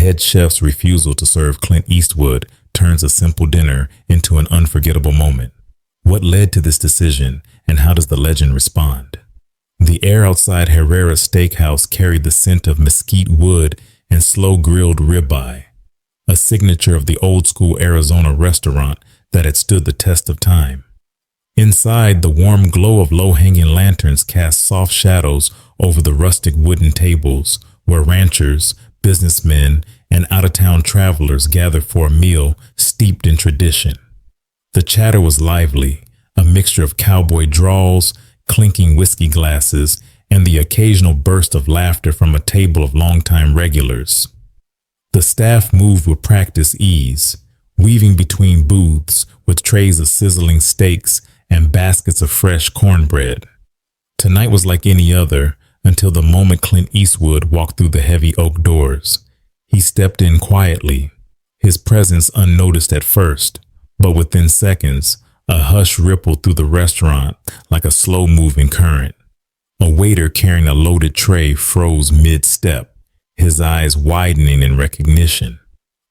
head chef's refusal to serve Clint Eastwood turns a simple dinner into an unforgettable moment. What led to this decision, and how does the legend respond? The air outside Herrera's steakhouse carried the scent of mesquite wood and slow-grilled ribeye, a signature of the old-school Arizona restaurant that had stood the test of time. Inside, the warm glow of low-hanging lanterns cast soft shadows over the rustic wooden tables where ranchers, businessmen, and out-of-town travelers gathered for a meal steeped in tradition. The chatter was lively, a mixture of cowboy drawls, clinking whiskey glasses, and the occasional burst of laughter from a table of longtime regulars. The staff moved with practiced ease, weaving between booths with trays of sizzling steaks and baskets of fresh cornbread. Tonight was like any other until the moment Clint Eastwood walked through the heavy oak doors. He stepped in quietly, his presence unnoticed at first, but within seconds, a hush rippled through the restaurant like a slow-moving current. A waiter carrying a loaded tray froze mid-step, his eyes widening in recognition.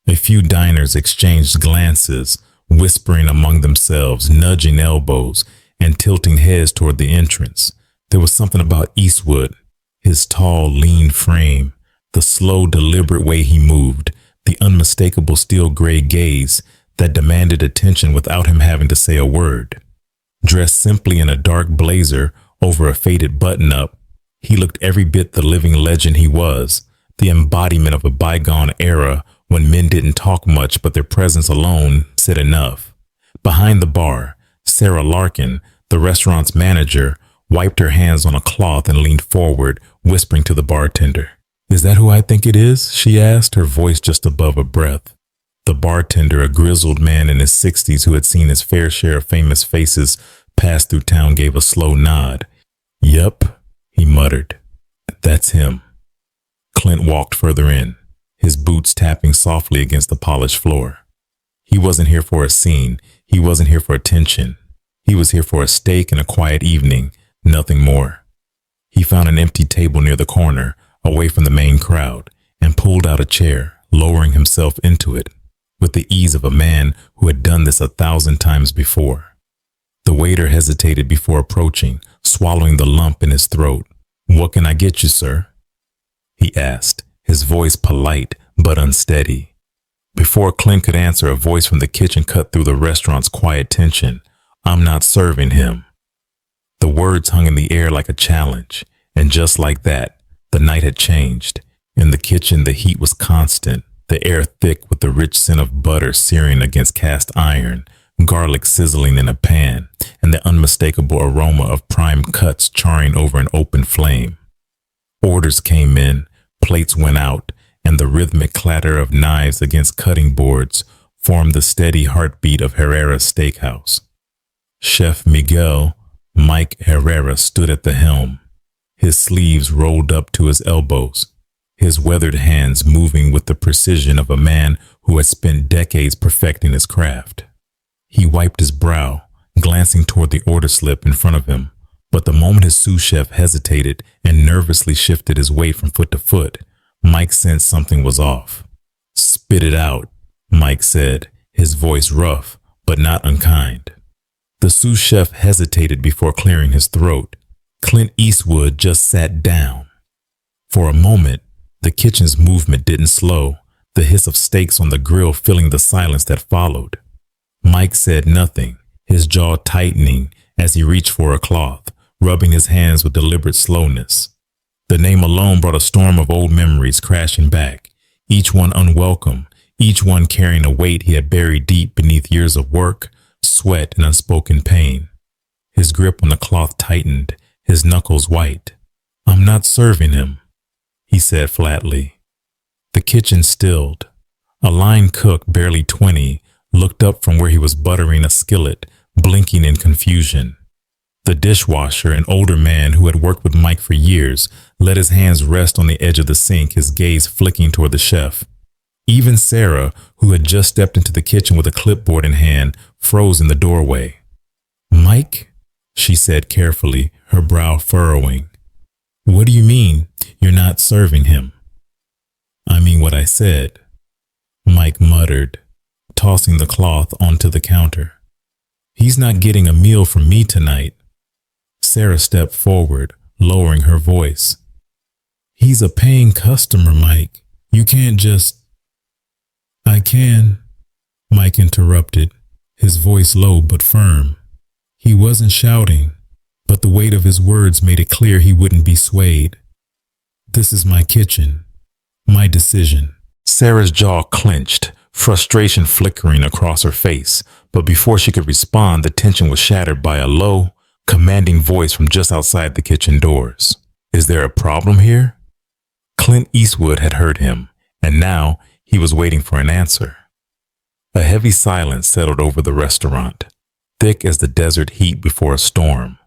A few diners exchanged glances, whispering among themselves, nudging elbows, and tilting heads toward the entrance. There was something about Eastwood, his tall, lean frame, the slow, deliberate way he moved, the unmistakable steel gray gaze that demanded attention without him having to say a word. Dressed simply in a dark blazer over a faded button-up, he looked every bit the living legend he was, the embodiment of a bygone era when men didn't talk much but their presence alone said enough. Behind the bar, Sarah Larkin, the restaurant's manager, wiped her hands on a cloth and leaned forward, whispering to the bartender. "Is that who I think it is?" she asked, her voice just above a breath. The bartender, a grizzled man in his 60s who had seen his fair share of famous faces pass through town, gave a slow nod. "Yup," he muttered. "That's him." Clint walked further in, his boots tapping softly against the polished floor. He wasn't here for a scene. He wasn't here for attention. He was here for a steak and a quiet evening, nothing more. He found an empty table near the corner, away from the main crowd, and pulled out a chair, lowering himself into it, with the ease of a man who had done this 1,000 times before. The waiter hesitated before approaching, swallowing the lump in his throat. "What can I get you, sir?" he asked, his voice polite but unsteady. Before Clint could answer, a voice from the kitchen cut through the restaurant's quiet tension. "I'm not serving him." The words hung in the air like a challenge, and just like that, the night had changed. In the kitchen, the heat was constant, the air thick with the rich scent of butter searing against cast iron, garlic sizzling in a pan, and the unmistakable aroma of prime cuts charring over an open flame. Orders came in, plates went out, and the rhythmic clatter of knives against cutting boards formed the steady heartbeat of Herrera's steakhouse. Chef Mike Herrera stood at the helm, his sleeves rolled up to his elbows, his weathered hands moving with the precision of a man who had spent decades perfecting his craft. He wiped his brow, glancing toward the order slip in front of him, but the moment his sous chef hesitated and nervously shifted his weight from foot to foot, Mike sensed something was off. "Spit it out," Mike said, his voice rough but not unkind. The sous chef hesitated before clearing his throat. Clint Eastwood just sat down. For a moment, the kitchen's movement didn't slow, the hiss of steaks on the grill filling the silence that followed. Mike said nothing, his jaw tightening as he reached for a cloth, rubbing his hands with deliberate slowness. The name alone brought a storm of old memories crashing back, each one unwelcome, each one carrying a weight he had buried deep beneath years of work, sweat, and unspoken pain. His grip on the cloth tightened, his knuckles white. "I'm not serving him," he said flatly. The kitchen stilled. A line cook, barely 20, looked up from where he was buttering a skillet, blinking in confusion. The dishwasher, an older man who had worked with Mike for years, let his hands rest on the edge of the sink, his gaze flicking toward the chef. Even Sarah, who had just stepped into the kitchen with a clipboard in hand, froze in the doorway. "Mike?" she said carefully, her brow furrowing. "What do you mean, you're not serving him?" "I mean what I said," Mike muttered, tossing the cloth onto the counter. He's not getting a meal from me tonight. Sarah stepped forward, lowering her voice. He's a paying customer, Mike. You can't just... I can, Mike interrupted, his voice low but firm. He wasn't shouting, but the weight of his words made it clear he wouldn't be swayed. This is my kitchen, my decision. Sarah's jaw clenched, frustration flickering across her face, but before she could respond, the tension was shattered by a low, commanding voice from just outside the kitchen doors. Is there a problem here? Clint Eastwood had heard him, and now he was waiting for an answer. A heavy silence settled over the restaurant, thick as the desert heat before a storm.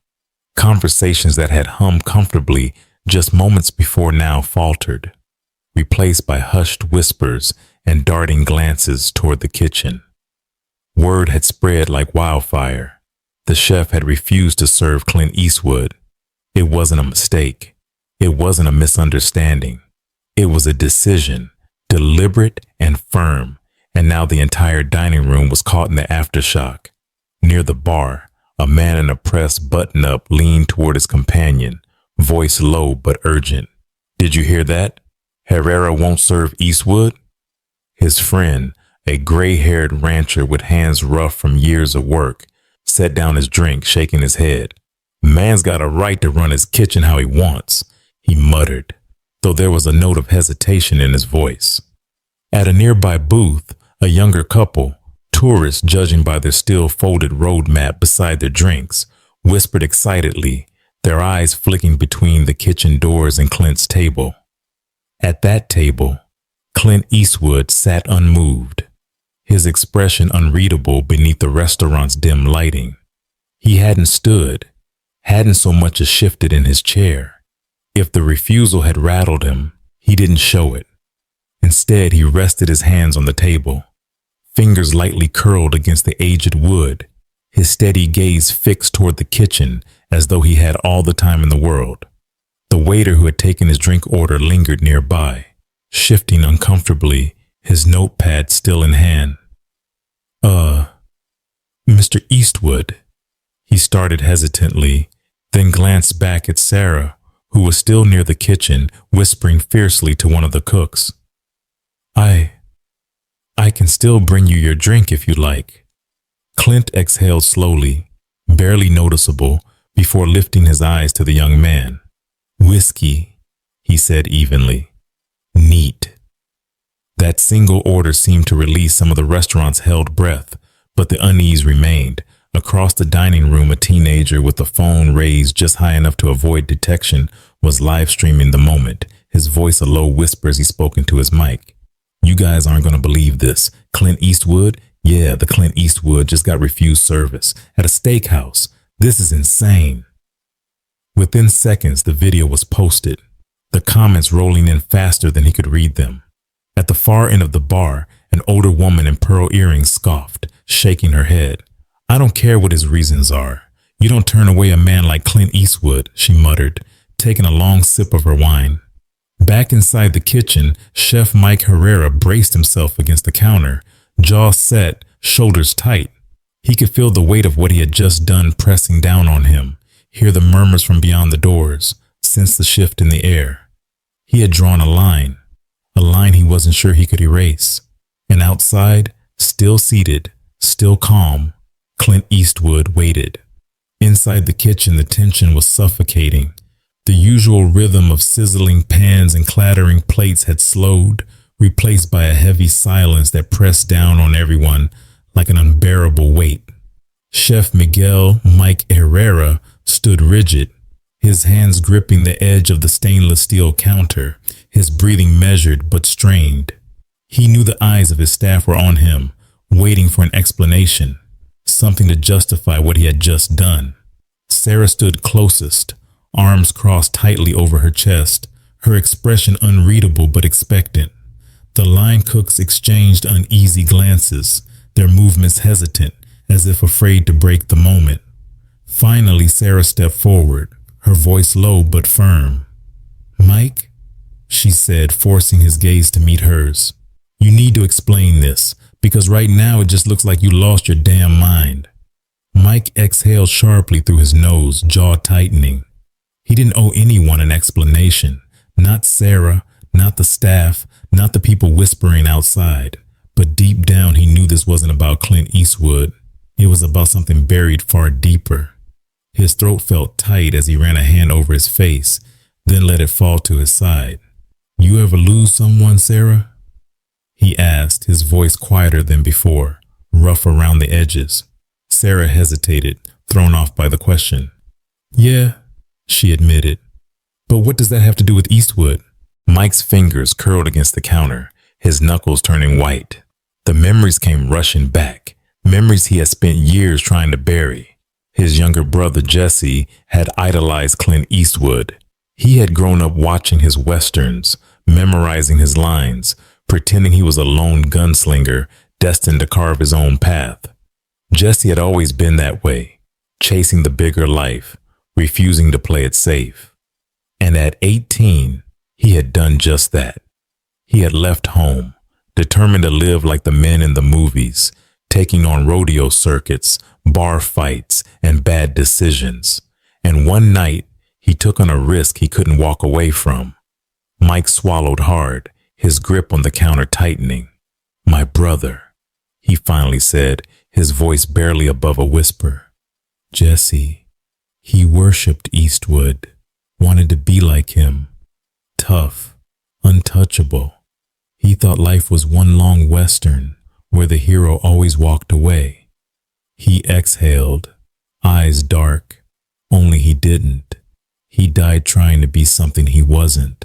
Conversations that had hummed comfortably just moments before now faltered, replaced by hushed whispers and darting glances toward the kitchen. Word had spread like wildfire. The chef had refused to serve Clint Eastwood. It wasn't a mistake. It wasn't a misunderstanding. It was a decision, deliberate and firm, and now the entire dining room was caught in the aftershock. Near the bar, a man in a pressed button-up leaned toward his companion, voice low but urgent. Did you hear that? Herrera won't serve Eastwood? His friend, a gray-haired rancher with hands rough from years of work, set down his drink, shaking his head. Man's got a right to run his kitchen how he wants, he muttered, though there was a note of hesitation in his voice. At a nearby booth, a younger couple, tourists judging by their still folded road map beside their drinks, whispered excitedly, their eyes flicking between the kitchen doors and Clint's table. At that table, Clint Eastwood sat unmoved, his expression unreadable beneath the restaurant's dim lighting. He hadn't stood, hadn't so much as shifted in his chair. If the refusal had rattled him, he didn't show it. Instead, he rested his hands on the table, fingers lightly curled against the aged wood, his steady gaze fixed toward the kitchen as though he had all the time in the world. The waiter who had taken his drink order lingered nearby, shifting uncomfortably, his notepad still in hand. Mr. Eastwood, he started hesitantly, then glanced back at Sarah, who was still near the kitchen, whispering fiercely to one of the cooks. I can still bring you your drink if you like. Clint exhaled slowly, barely noticeable, before lifting his eyes to the young man. Whiskey, he said evenly. Neat. That single order seemed to release some of the restaurant's held breath, but the unease remained. Across the dining room, a teenager with the phone raised just high enough to avoid detection was live streaming the moment, his voice a low whisper as he spoke into his mic. You guys aren't going to believe this. Clint Eastwood? Yeah, the Clint Eastwood just got refused service at a steakhouse. This is insane. Within seconds, the video was posted, the comments rolling in faster than he could read them. At the far end of the bar, an older woman in pearl earrings scoffed, shaking her head. I don't care what his reasons are. You don't turn away a man like Clint Eastwood, she muttered, taking a long sip of her wine. Back inside the kitchen, Chef Mike Herrera braced himself against the counter, jaw set, shoulders tight. He could feel the weight of what he had just done pressing down on him, hear the murmurs from beyond the doors, sense the shift in the air. He had drawn a line he wasn't sure he could erase. And outside, still seated, still calm, Clint Eastwood waited. Inside the kitchen, the tension was suffocating. The usual rhythm of sizzling pans and clattering plates had slowed, replaced by a heavy silence that pressed down on everyone like an unbearable weight. Chef Miguel Mike Herrera stood rigid, his hands gripping the edge of the stainless steel counter, his breathing measured but strained. He knew the eyes of his staff were on him, waiting for an explanation, something to justify what he had just done. Sarah stood closest, arms crossed tightly over her chest, her expression unreadable but expectant. The line cooks exchanged uneasy glances, their movements hesitant, as if afraid to break the moment. Finally, Sarah stepped forward, her voice low but firm. Mike, she said, forcing his gaze to meet hers. You need to explain this, because right now it just looks like you lost your damn mind. Mike exhaled sharply through his nose, jaw tightening. He didn't owe anyone an explanation. Not Sarah, not the staff, not the people whispering outside. But deep down he knew this wasn't about Clint Eastwood. It was about something buried far deeper. His throat felt tight as he ran a hand over his face, then let it fall to his side. You ever lose someone, Sarah? He asked, his voice quieter than before, rough around the edges. Sarah hesitated, thrown off by the question. Yeah, she admitted. But what does that have to do with Eastwood? Mike's fingers curled against the counter, his knuckles turning white. The memories came rushing back, memories he had spent years trying to bury. His younger brother, Jesse, had idolized Clint Eastwood. He had grown up watching his westerns, memorizing his lines, pretending he was a lone gunslinger destined to carve his own path. Jesse had always been that way, chasing the bigger life, refusing to play it safe. And at 18, he had done just that. He had left home, determined to live like the men in the movies, taking on rodeo circuits, bar fights, and bad decisions. And one night, he took on a risk he couldn't walk away from. Mike swallowed hard, his grip on the counter tightening. My brother, he finally said, his voice barely above a whisper. Jesse, he worshipped Eastwood, wanted to be like him. Tough, untouchable. He thought life was one long western where the hero always walked away. He exhaled, eyes dark, only he didn't. He died trying to be something he wasn't.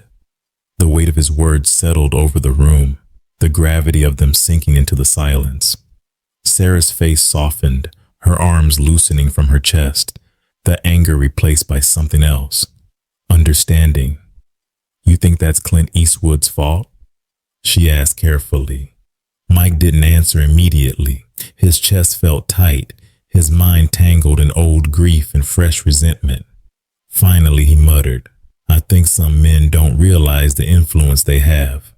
The weight of his words settled over the room, the gravity of them sinking into the silence. Sarah's face softened, her arms loosening from her chest, the anger replaced by something else. Understanding. You think that's Clint Eastwood's fault? She asked carefully. Mike didn't answer immediately. His chest felt tight, his mind tangled in old grief and fresh resentment. Finally, he muttered, I think some men don't realize the influence they have.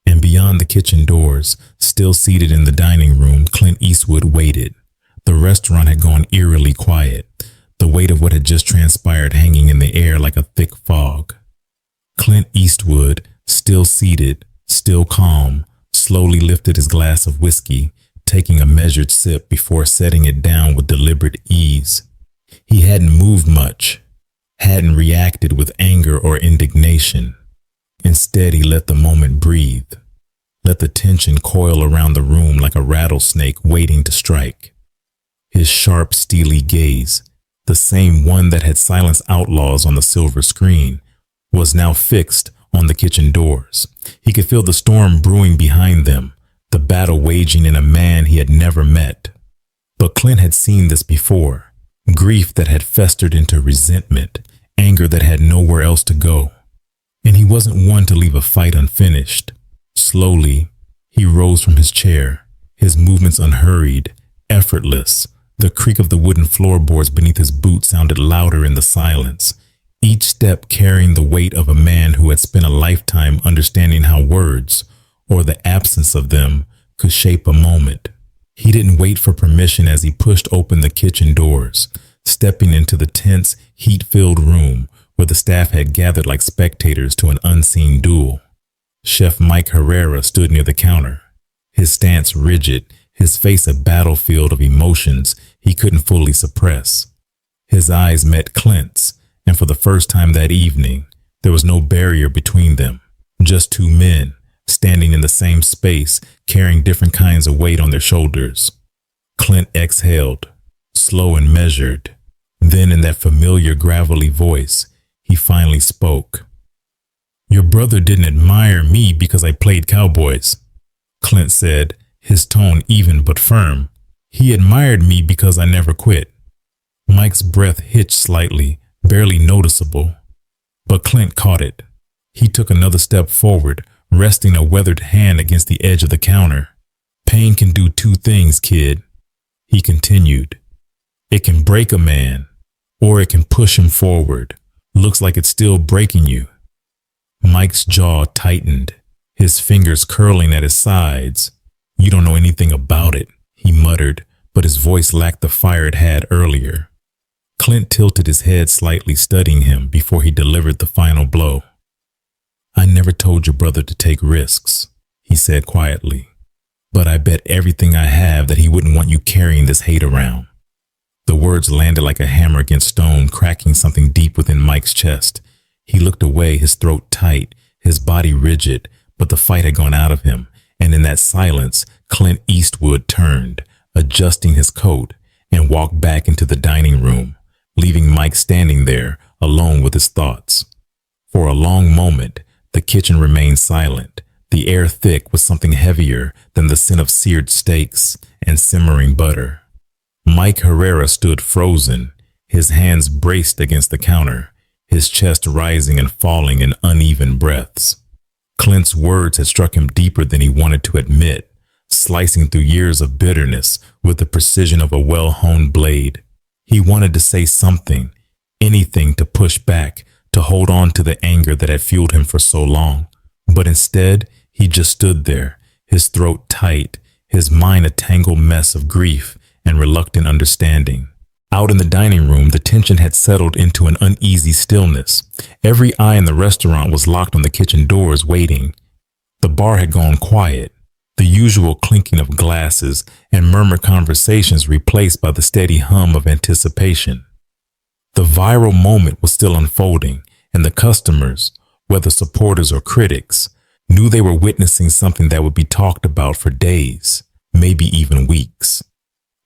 And beyond the kitchen doors, still seated in the dining room, Clint Eastwood waited. The restaurant had gone eerily quiet, the weight of what had just transpired hanging in the air like a thick fog. Clint Eastwood, still seated, still calm, slowly lifted his glass of whiskey, taking a measured sip before setting it down with deliberate ease. He hadn't moved much, hadn't reacted with anger or indignation. Instead, he let the moment breathe, let the tension coil around the room like a rattlesnake waiting to strike. His sharp, steely gaze, the same one that had silenced outlaws on the silver screen, was now fixed on the kitchen doors. He could feel the storm brewing behind them, the battle waging in a man he had never met. But Clint had seen this before, grief that had festered into resentment, anger that had nowhere else to go. And he wasn't one to leave a fight unfinished. Slowly, he rose from his chair, his movements unhurried, effortless. The creak of the wooden floorboards beneath his boots sounded louder in the silence, each step carrying the weight of a man who had spent a lifetime understanding how words, or the absence of them, could shape a moment. He didn't wait for permission as he pushed open the kitchen doors, stepping into the tense, heat-filled room where the staff had gathered like spectators to an unseen duel. Chef Mike Herrera stood near the counter, his stance rigid, his face a battlefield of emotions he couldn't fully suppress. His eyes met Clint's, and for the first time that evening, there was no barrier between them, just two men standing in the same space, carrying different kinds of weight on their shoulders. Clint exhaled, slow and measured. Then in that familiar gravelly voice, he finally spoke. Your brother didn't admire me because I played cowboys, Clint said, his tone even but firm. He admired me because I never quit. Mike's breath hitched slightly, barely noticeable. But Clint caught it. He took another step forward, resting a weathered hand against the edge of the counter. Pain can do two things, kid, he continued. It can break a man, or it can push him forward. Looks like it's still breaking you. Mike's jaw tightened, his fingers curling at his sides. "You don't know anything about it," he muttered, but his voice lacked the fire it had earlier. Clint tilted his head slightly, studying him before he delivered the final blow. "I never told your brother to take risks," he said quietly, "but I bet everything I have that he wouldn't want you carrying this hate around." The words landed like a hammer against stone, cracking something deep within Mike's chest. He looked away, his throat tight, his body rigid, but the fight had gone out of him, and in that silence, Clint Eastwood turned, adjusting his coat, and walked back into the dining room, leaving Mike standing there, alone with his thoughts. For a long moment, the kitchen remained silent, the air thick with something heavier than the scent of seared steaks and simmering butter. Mike Herrera stood frozen, his hands braced against the counter, his chest rising and falling in uneven breaths. Clint's words had struck him deeper than he wanted to admit, slicing through years of bitterness with the precision of a well-honed blade. He wanted to say something, anything to push back, to hold on to the anger that had fueled him for so long. But instead, he just stood there, his throat tight, his mind a tangled mess of grief and reluctant understanding. Out in the dining room, the tension had settled into an uneasy stillness. Every eye in the restaurant was locked on the kitchen doors, waiting. The bar had gone quiet, the usual clinking of glasses and murmured conversations replaced by the steady hum of anticipation. The viral moment was still unfolding, and the customers, whether supporters or critics, knew they were witnessing something that would be talked about for days, maybe even weeks.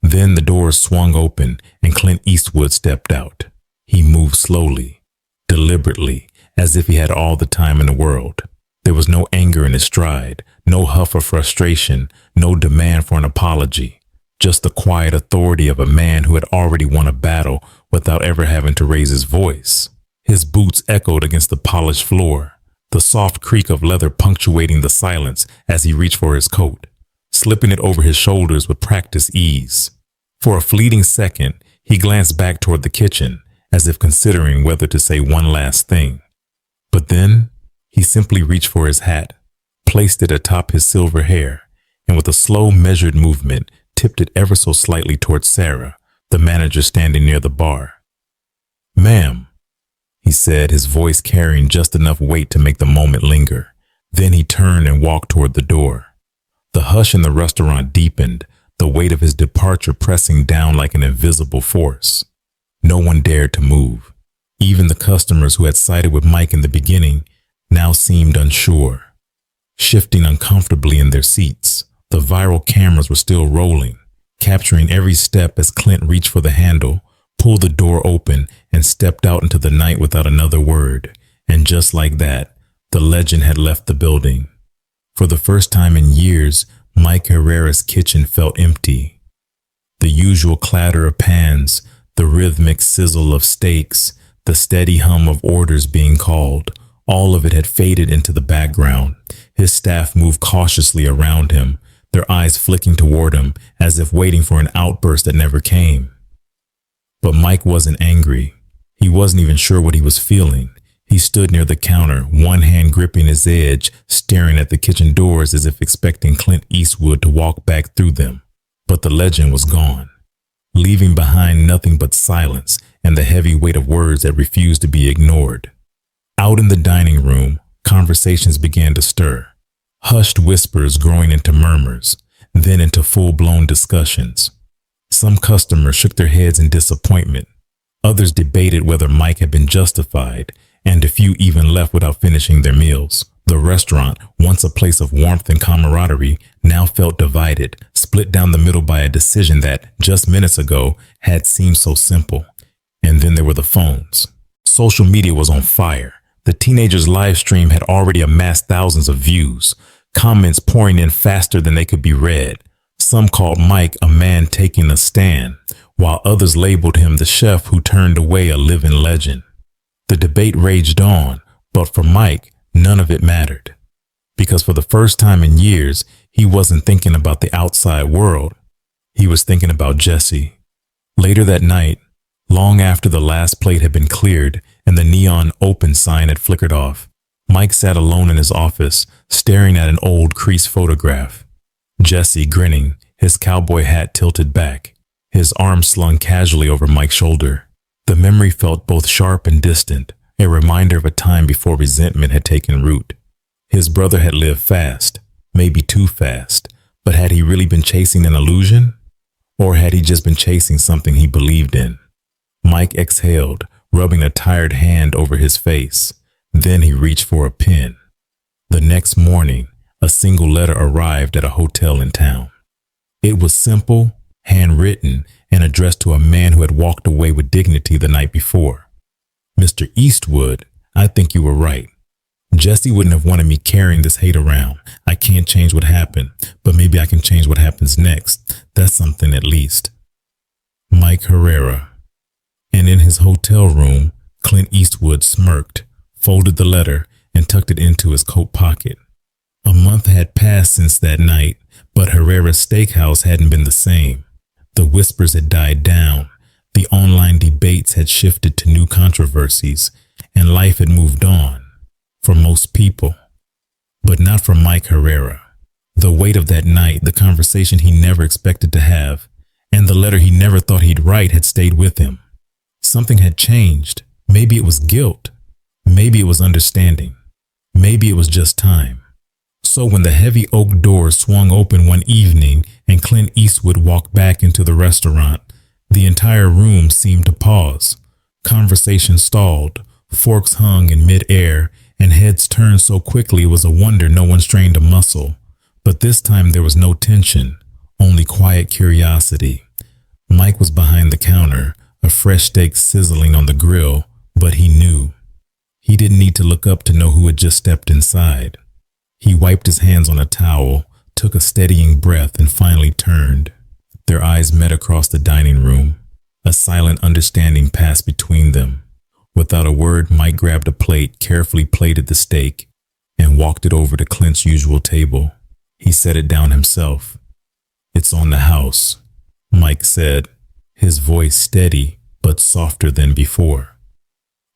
Then the doors swung open and Clint Eastwood stepped out. He moved slowly, deliberately, as if he had all the time in the world. There was no anger in his stride, no huff of frustration, no demand for an apology. Just the quiet authority of a man who had already won a battle without ever having to raise his voice. His boots echoed against the polished floor, the soft creak of leather punctuating the silence as he reached for his coat, slipping it over his shoulders with practiced ease. For a fleeting second, he glanced back toward the kitchen, as if considering whether to say one last thing. But then, he simply reached for his hat, placed it atop his silver hair, and with a slow, measured movement, tipped it ever so slightly towards Sarah, the manager standing near the bar. "Ma'am," he said, his voice carrying just enough weight to make the moment linger. Then he turned and walked toward the door. The hush in the restaurant deepened, the weight of his departure pressing down like an invisible force. No one dared to move. Even the customers who had sided with Mike in the beginning now seemed unsure, shifting uncomfortably in their seats. The viral cameras were still rolling, capturing every step as Clint reached for the handle, pulled the door open, and stepped out into the night without another word. And just like that, the legend had left the building. For the first time in years, Mike Herrera's kitchen felt empty. The usual clatter of pans, the rhythmic sizzle of steaks, the steady hum of orders being called, all of it had faded into the background. His staff moved cautiously around him, their eyes flicking toward him as if waiting for an outburst that never came. But Mike wasn't angry. He wasn't even sure what he was feeling. He stood near the counter, one hand gripping his edge, staring at the kitchen doors as if expecting Clint Eastwood to walk back through them. But the legend was gone, leaving behind nothing but silence and the heavy weight of words that refused to be ignored. Out in the dining room, conversations began to stir, hushed whispers growing into murmurs, then into full-blown discussions. Some customers shook their heads in disappointment. Others debated whether Mike had been justified, and a few even left without finishing their meals. The restaurant, once a place of warmth and camaraderie, now felt divided, split down the middle by a decision that, just minutes ago, had seemed so simple. And then there were the phones. Social media was on fire. The teenagers' live stream had already amassed thousands of views, comments pouring in faster than they could be read. Some called Mike a man taking a stand, while others labeled him the chef who turned away a living legend. The debate raged on, but for Mike, none of it mattered. Because for the first time in years, he wasn't thinking about the outside world. He was thinking about Jesse. Later that night, long after the last plate had been cleared and the neon open sign had flickered off, Mike sat alone in his office, staring at an old creased photograph. Jesse grinning, his cowboy hat tilted back, his arm slung casually over Mike's shoulder. The memory felt both sharp and distant, a reminder of a time before resentment had taken root. His brother had lived fast, maybe too fast, but had he really been chasing an illusion? Or had he just been chasing something he believed in? Mike exhaled, rubbing a tired hand over his face. Then he reached for a pen. The next morning, a single letter arrived at a hotel in town. It was simple, handwritten, and addressed to a man who had walked away with dignity the night before. Mr. Eastwood, I think you were right. Jesse wouldn't have wanted me carrying this hate around. I can't change what happened, but maybe I can change what happens next. That's something at least. Mike Herrera. And in his hotel room, Clint Eastwood smirked, folded the letter, and tucked it into his coat pocket. A month had passed since that night, but Herrera's steakhouse hadn't been the same. The whispers had died down, the online debates had shifted to new controversies, and life had moved on. For most people, but not for Mike Herrera. The weight of that night, the conversation he never expected to have, and the letter he never thought he'd write had stayed with him. Something had changed. Maybe it was guilt. Maybe it was understanding. Maybe it was just time. So when the heavy oak doors swung open one evening and Clint Eastwood walked back into the restaurant, the entire room seemed to pause. Conversation stalled, forks hung in midair, and heads turned so quickly it was a wonder no one strained a muscle. But this time there was no tension, only quiet curiosity. Mike was behind the counter, a fresh steak sizzling on the grill, but he knew. He didn't need to look up to know who had just stepped inside. He wiped his hands on a towel, took a steadying breath, and finally turned. Their eyes met across the dining room. A silent understanding passed between them. Without a word, Mike grabbed a plate, carefully plated the steak, and walked it over to Clint's usual table. He set it down himself. "It's on the house," Mike said, his voice steady but softer than before.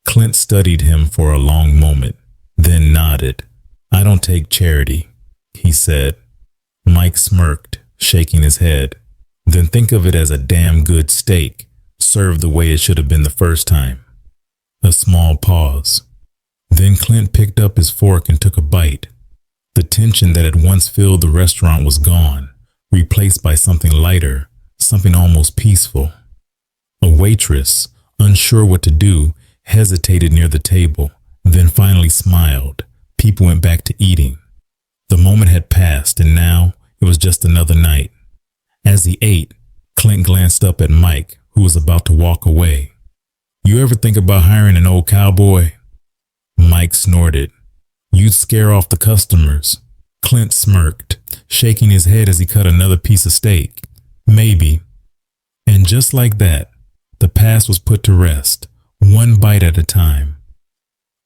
Clint studied him for a long moment, then nodded. "I don't take charity," he said. Mike smirked, shaking his head. "Then think of it as a damn good steak, served the way it should have been the first time." A small pause. Then Clint picked up his fork and took a bite. The tension that had once filled the restaurant was gone, replaced by something lighter, something almost peaceful. A waitress, unsure what to do, hesitated near the table, then finally smiled. People went back to eating. The moment had passed, and now it was just another night. As he ate, Clint glanced up at Mike, who was about to walk away. "You ever think about hiring an old cowboy?" Mike snorted. "You'd scare off the customers." Clint smirked, shaking his head as he cut another piece of steak. "Maybe." And just like that, the past was put to rest, one bite at a time.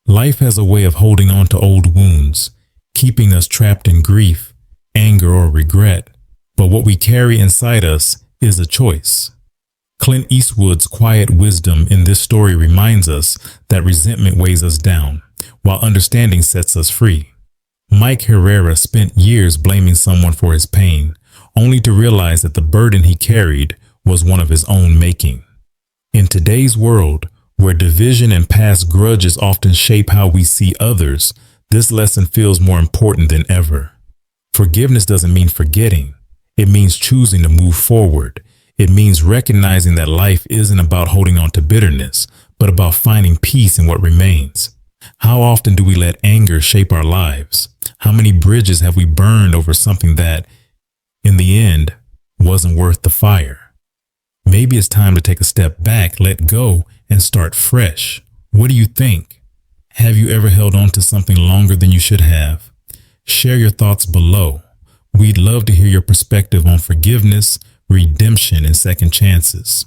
Life has a way of holding on to old wounds, keeping us trapped in grief, anger, or regret. But what we carry inside us is a choice. Clint Eastwood's quiet wisdom in this story reminds us that resentment weighs us down, while understanding sets us free. Mike Herrera spent years blaming someone for his pain, only to realize that the burden he carried was one of his own making. In today's world, where division and past grudges often shape how we see others, this lesson feels more important than ever. Forgiveness doesn't mean forgetting. It means choosing to move forward. It means recognizing that life isn't about holding on to bitterness, but about finding peace in what remains. How often do we let anger shape our lives? How many bridges have we burned over something that, in the end, wasn't worth the fire? Maybe it's time to take a step back, let go, and start fresh. What do you think? Have you ever held on to something longer than you should have? Share your thoughts below. We'd love to hear your perspective on forgiveness, redemption, and second chances.